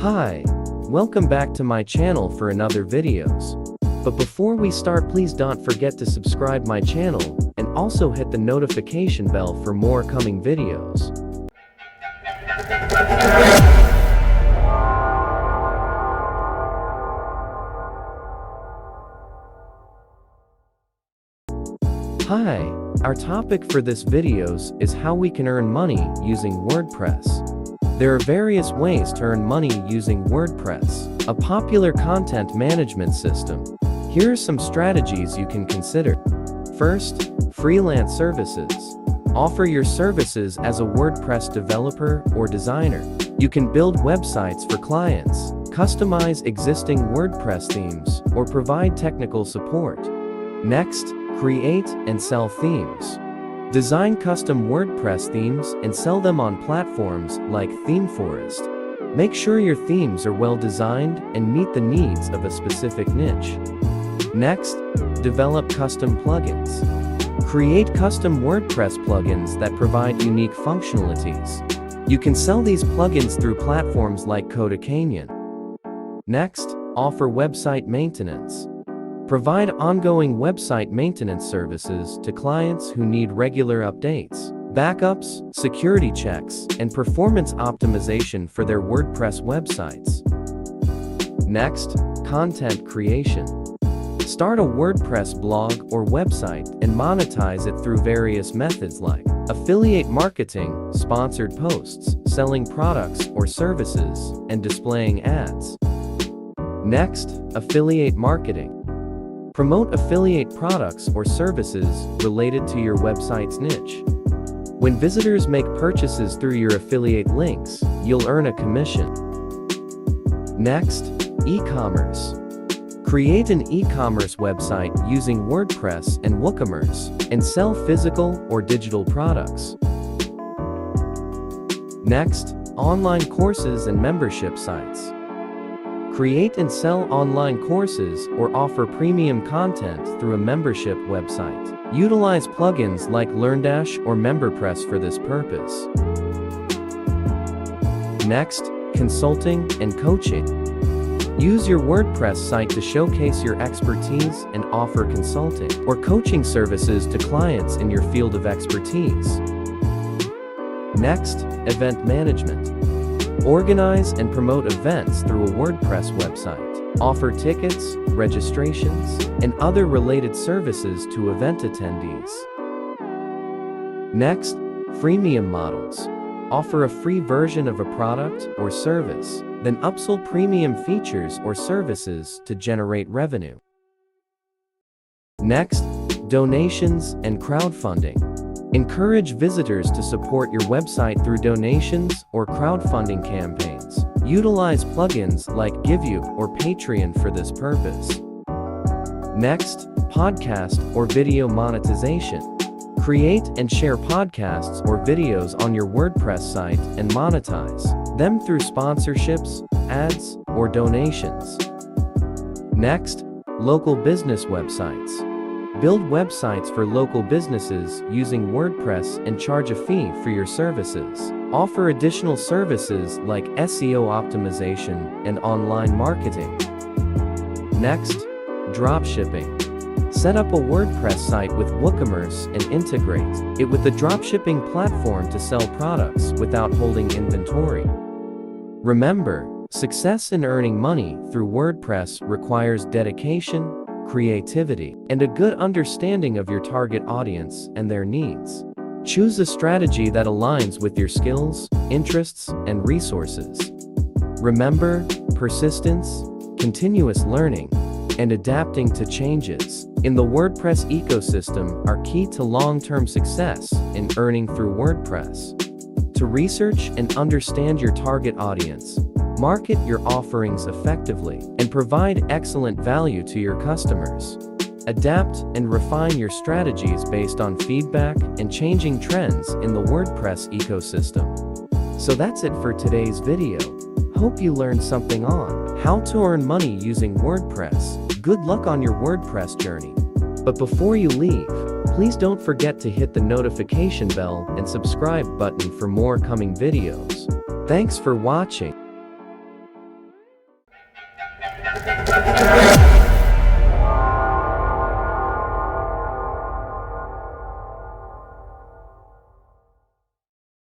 Hi, welcome back to my channel for another videos. But before we start, please don't forget to subscribe my channel and also hit the notification bell for more coming videos. Hi, our topic for this videos is how we can earn money using WordPress. There are various ways to earn money using WordPress, a popular content management system. Here are some strategies you can consider. First, freelance services. Offer your services as a WordPress developer or designer. You can build websites for clients, customize existing WordPress themes, or provide technical support. Next, create and sell themes. Design custom WordPress themes and sell them on platforms like ThemeForest. Make sure your themes are well designed and meet the needs of a specific niche. Next, develop custom plugins. Create custom WordPress plugins that provide unique functionalities. You can sell these plugins through platforms like Codecanyon. Next, offer website maintenance. Provide ongoing website maintenance services to clients who need regular updates, backups, security checks, and performance optimization for their WordPress websites. Next, content creation. Start a WordPress blog or website and monetize it through various methods like affiliate marketing, sponsored posts, selling products or services, and displaying ads. Next, affiliate marketing. Promote affiliate products or services related to your website's niche. When visitors make purchases through your affiliate links, you'll earn a commission. Next, e-commerce. Create an e-commerce website using WordPress and WooCommerce and sell physical or digital products. Next, online courses and membership sites. Create and sell online courses or offer premium content through a membership website. Utilize plugins like LearnDash or MemberPress for this purpose. Next, consulting and coaching. Use your WordPress site to showcase your expertise and offer consulting or coaching services to clients in your field of expertise. Next, event management. Organize and promote events through a WordPress website. Offer tickets, registrations, and other related services to event attendees. Next, freemium models. Offer a free version of a product or service, then upsell premium features or services to generate revenue. Next, donations and crowdfunding. Encourage visitors to support your website through donations or crowdfunding campaigns. Utilize plugins like GiveU or Patreon for this purpose. Next, podcast or video monetization. Create and share podcasts or videos on your WordPress site and monetize them through sponsorships, ads, or donations. Next, local business websites. Build websites for local businesses using WordPress and charge a fee for your services. Offer additional services like SEO optimization and online marketing. Next, dropshipping. Set up a WordPress site with WooCommerce and integrate it with the dropshipping platform to sell products without holding inventory. Remember, success in earning money through WordPress requires dedication, creativity, and a good understanding of your target audience and their needs. Choose a strategy that aligns with your skills, interests, and resources. Remember, persistence, continuous learning, and adapting to changes in the WordPress ecosystem are key to long-term success in earning through WordPress. To research and understand your target audience, market your offerings effectively, and provide excellent value to your customers. Adapt and refine your strategies based on feedback and changing trends in the WordPress ecosystem. So that's it for today's video. Hope you learned something on how to earn money using WordPress. Good luck on your WordPress journey. But before you leave, please don't forget to hit the notification bell and subscribe button for more coming videos. Thanks for watching.